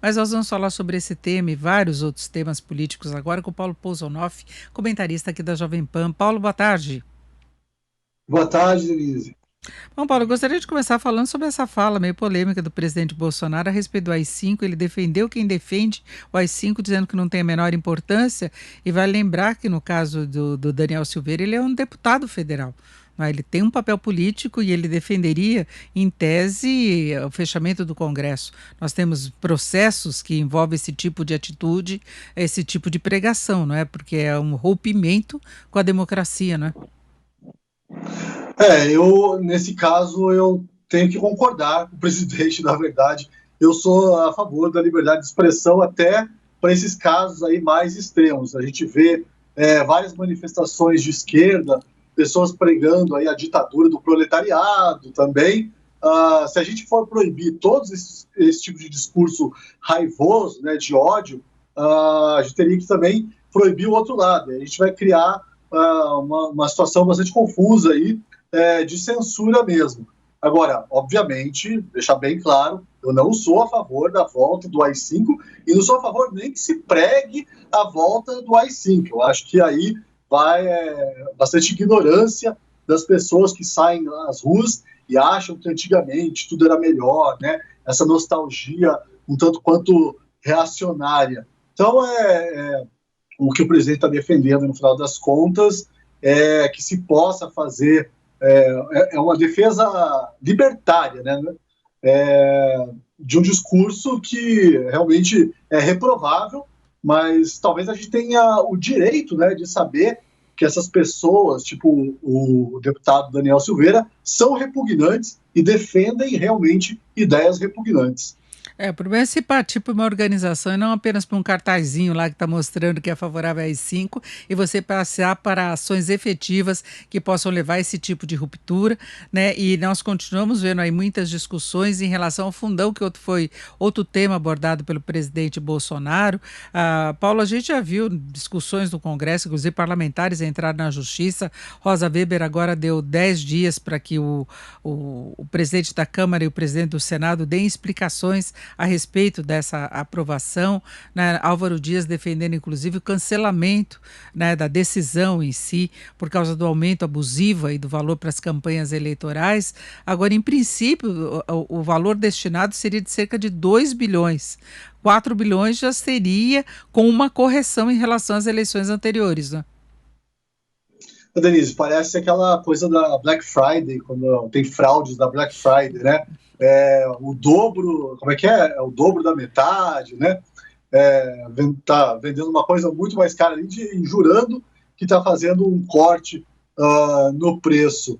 Mas nós vamos falar sobre esse tema e vários outros temas políticos agora com o Paulo Pousonoff, comentarista aqui da Jovem Pan. Paulo, boa tarde. Boa tarde, Denise. Bom, Paulo, eu gostaria de começar falando sobre essa fala meio polêmica do presidente Bolsonaro a respeito do AI-5. Ele defendeu quem defende o AI-5, dizendo que não tem a menor importância, e vai lembrar que no caso do Daniel Silveira, ele é um deputado federal. Ele tem um papel político e ele defenderia, em tese, o fechamento do Congresso. Nós temos processos que envolvem esse tipo de atitude, esse tipo de pregação, não é? Porque é um rompimento com a democracia, não é? Nesse caso, eu tenho que concordar com o presidente, na verdade. Eu sou a favor da liberdade de expressão até para esses casos aí mais extremos. A gente vê várias manifestações de esquerda, pessoas pregando aí a ditadura do proletariado também. Se a gente for proibir todos esse tipo de discurso raivoso, né, de ódio, a gente teria que também proibir o outro lado. A gente vai criar uma situação bastante confusa aí, de censura mesmo. Agora, obviamente, deixar bem claro, eu não sou a favor da volta do AI-5 e não sou a favor nem que se pregue a volta do AI-5. Eu acho que aí vai bastante ignorância das pessoas que saem nas ruas e acham que antigamente tudo era melhor, né? Essa nostalgia um tanto quanto reacionária. Então, o que o presidente está defendendo, no final das contas, é que se possa fazer uma defesa libertária, né? De um discurso que realmente é reprovável, mas talvez a gente tenha o direito, né, de saber que essas pessoas, tipo o deputado Daniel Silveira, são repugnantes e defendem realmente ideias repugnantes. O problema é se partir para uma organização e não apenas para um cartazinho lá que está mostrando que é favorável a AI-5 e você passar para ações efetivas que possam levar esse tipo de ruptura, né? E nós continuamos vendo aí muitas discussões em relação ao fundão, que foi outro tema abordado pelo presidente Bolsonaro. Paulo, a gente já viu discussões no Congresso, inclusive parlamentares entraram na justiça. Rosa Weber agora deu 10 dias para que o presidente da Câmara e o presidente do Senado deem explicações a respeito dessa aprovação, né? Álvaro Dias defendendo, inclusive, o cancelamento, né, da decisão em si, por causa do aumento abusivo e do valor para as campanhas eleitorais. Agora, em princípio, o valor destinado seria de cerca de 2 bilhões. 4 bilhões já seria com uma correção em relação às eleições anteriores, né? Denise, parece aquela coisa da Black Friday, quando tem fraudes da Black Friday, né? O dobro, como é que é? É o dobro da metade, né? Tá vendendo uma coisa muito mais cara ali, jurando que está fazendo um corte no preço.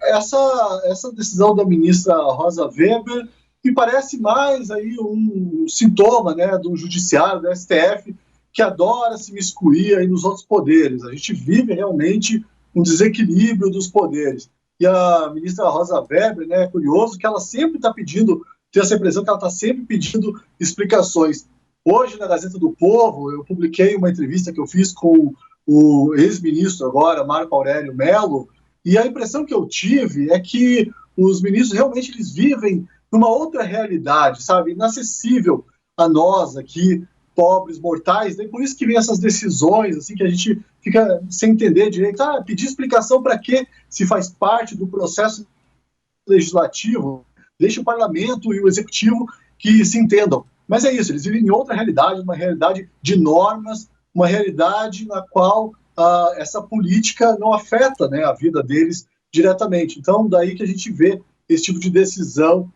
Essa decisão da ministra Rosa Weber me parece mais aí um sintoma, né, do judiciário, do STF, que adora se miscuir aí nos outros poderes. A gente vive realmente um desequilíbrio dos poderes. E a ministra Rosa Weber, né, é curioso que ela sempre está pedindo, tem essa impressão que ela está sempre pedindo explicações. Hoje, na Gazeta do Povo, eu publiquei uma entrevista que eu fiz com o ex-ministro agora, Marco Aurélio Mello, e a impressão que eu tive é que os ministros realmente eles vivem numa outra realidade, sabe, inacessível a nós aqui, pobres mortais, daí por isso que vem essas decisões, assim, que a gente fica sem entender direito. Pedir explicação para quê? Se faz parte do processo legislativo, deixa o parlamento e o executivo que se entendam. Mas é isso, eles vivem em outra realidade, uma realidade de normas, uma realidade na qual essa política não afeta, né, a vida deles diretamente. Então, daí que a gente vê esse tipo de decisão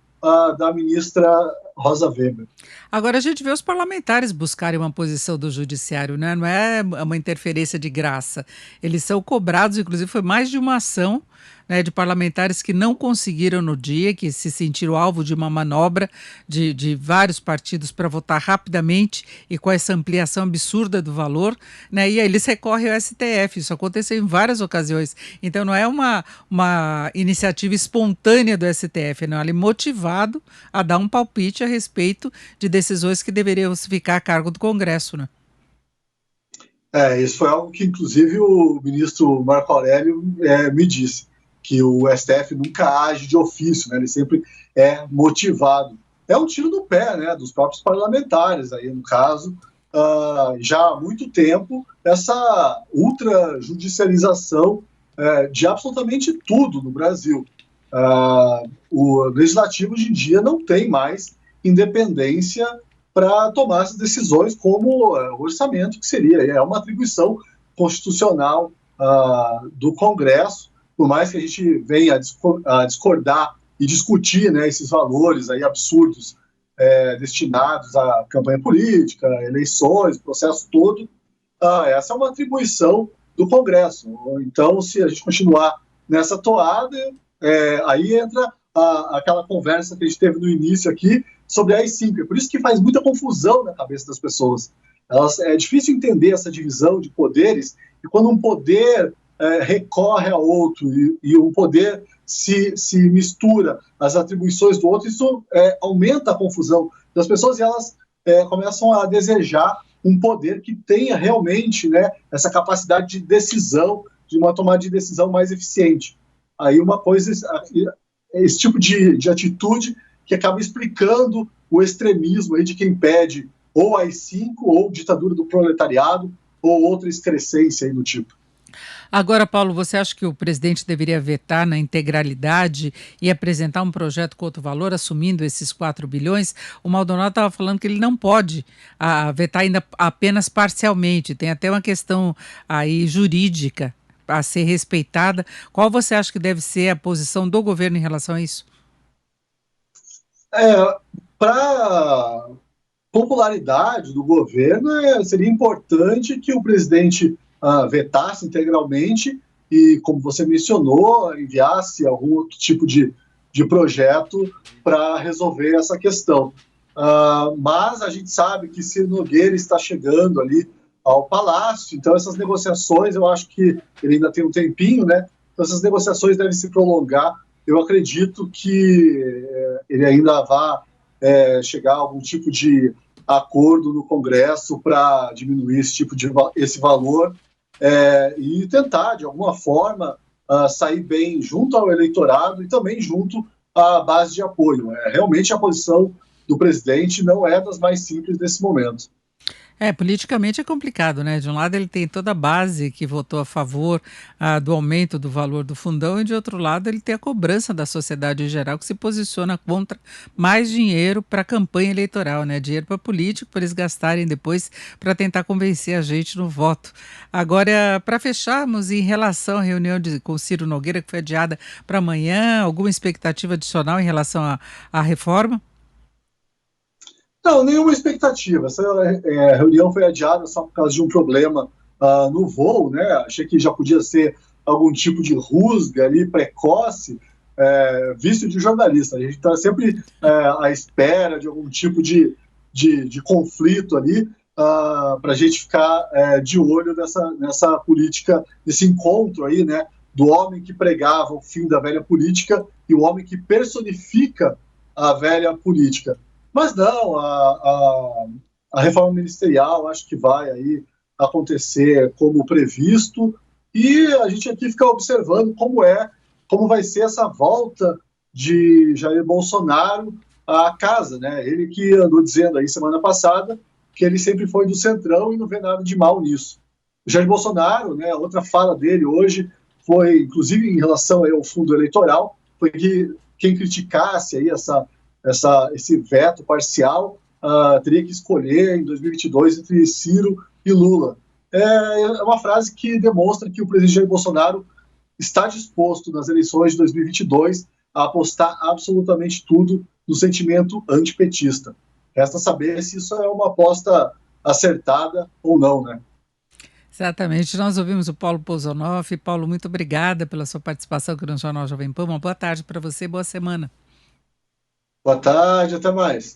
da ministra Rosa Weber. Agora a gente vê os parlamentares buscarem uma posição do judiciário, né? Não é uma interferência de graça. Eles são cobrados, inclusive foi mais de uma ação, né, de parlamentares que não conseguiram no dia, que se sentiram alvo de uma manobra de vários partidos para votar rapidamente e com essa ampliação absurda do valor, né? E aí eles recorrem ao STF. Isso aconteceu em várias ocasiões. Então não é uma iniciativa espontânea do STF, não. Ele é motivado a dar um palpite a respeito de decisões que deveriam ficar a cargo do Congresso, né? Isso foi algo que, inclusive, o ministro Marco Aurélio me disse, que o STF nunca age de ofício, né? Ele sempre é motivado. é um tiro no pé, né, dos próprios parlamentares, aí no caso, já há muito tempo, essa ultrajudicialização de absolutamente tudo no Brasil. O legislativo hoje em dia não tem mais independência para tomar essas decisões, como o orçamento, que seria uma atribuição constitucional do Congresso, por mais que a gente venha a discordar e discutir, né, esses valores aí absurdos destinados à campanha política, eleições, processo todo, essa é uma atribuição do Congresso. Então, se a gente continuar nessa toada, aí entra aquela conversa que a gente teve no início aqui sobre a AI-5. É por isso que faz muita confusão na cabeça das pessoas. É difícil entender essa divisão de poderes, e quando um poder recorre a outro e um poder se mistura às atribuições do outro, isso aumenta a confusão das pessoas, e elas começam a desejar um poder que tenha realmente, né, essa capacidade de decisão, de uma tomada de decisão mais eficiente. Aí uma coisa, esse tipo de atitude que acaba explicando o extremismo aí de quem pede ou AI-5, ou ditadura do proletariado, ou outra excrescência aí do tipo. Agora, Paulo, você acha que o presidente deveria vetar na integralidade e apresentar um projeto com outro valor, assumindo esses 4 bilhões? O Maldonado estava falando que ele não pode vetar ainda apenas parcialmente. Tem até uma questão aí jurídica a ser respeitada. Qual você acha que deve ser a posição do governo em relação a isso? Para popularidade do governo, seria importante que o presidente vetasse integralmente e, como você mencionou, enviasse algum outro tipo de projeto para resolver essa questão. Mas a gente sabe que Ciro Nogueira está chegando ali ao Palácio, então essas negociações, eu acho que ele ainda tem um tempinho, né? Então essas negociações devem se prolongar. Eu acredito que ele ainda vai chegar a algum tipo de acordo no Congresso para diminuir esse valor e tentar, de alguma forma, sair bem junto ao eleitorado e também junto à base de apoio. Realmente a posição do presidente não é das mais simples nesse momento. Politicamente é complicado, né? De um lado ele tem toda a base que votou a favor do aumento do valor do fundão, e de outro lado ele tem a cobrança da sociedade em geral, que se posiciona contra mais dinheiro para a campanha eleitoral, né? Dinheiro para político, para eles gastarem depois para tentar convencer a gente no voto. Agora, para fecharmos, em relação à reunião com Ciro Nogueira, que foi adiada para amanhã, alguma expectativa adicional em relação à reforma? Não, nenhuma expectativa. Essa reunião foi adiada só por causa de um problema no voo, né? Achei que já podia ser algum tipo de rusga ali precoce, visto de jornalista. A gente está sempre à espera de algum tipo de conflito ali para a gente ficar de olho nessa política, nesse encontro aí, né? Do homem que pregava o fim da velha política e o homem que personifica a velha política. Mas não, a reforma ministerial acho que vai aí acontecer como previsto, e a gente aqui fica observando como vai ser essa volta de Jair Bolsonaro à casa, né? Ele que andou dizendo aí semana passada que ele sempre foi do centrão e não vê nada de mal nisso. O Jair Bolsonaro, né, outra fala dele hoje foi, inclusive em relação aí ao fundo eleitoral, foi que quem criticasse aí esse veto parcial teria que escolher em 2022 entre Ciro e Lula. É uma frase que demonstra que o presidente Jair Bolsonaro está disposto nas eleições de 2022 a apostar absolutamente tudo no sentimento antipetista. Resta saber se isso é uma aposta acertada ou não, né? Exatamente. Nós ouvimos o Paulo Pousonoff. Paulo, muito obrigada pela sua participação aqui no Jornal Jovem Pan. Uma boa tarde para você, boa semana. Boa tarde, até mais.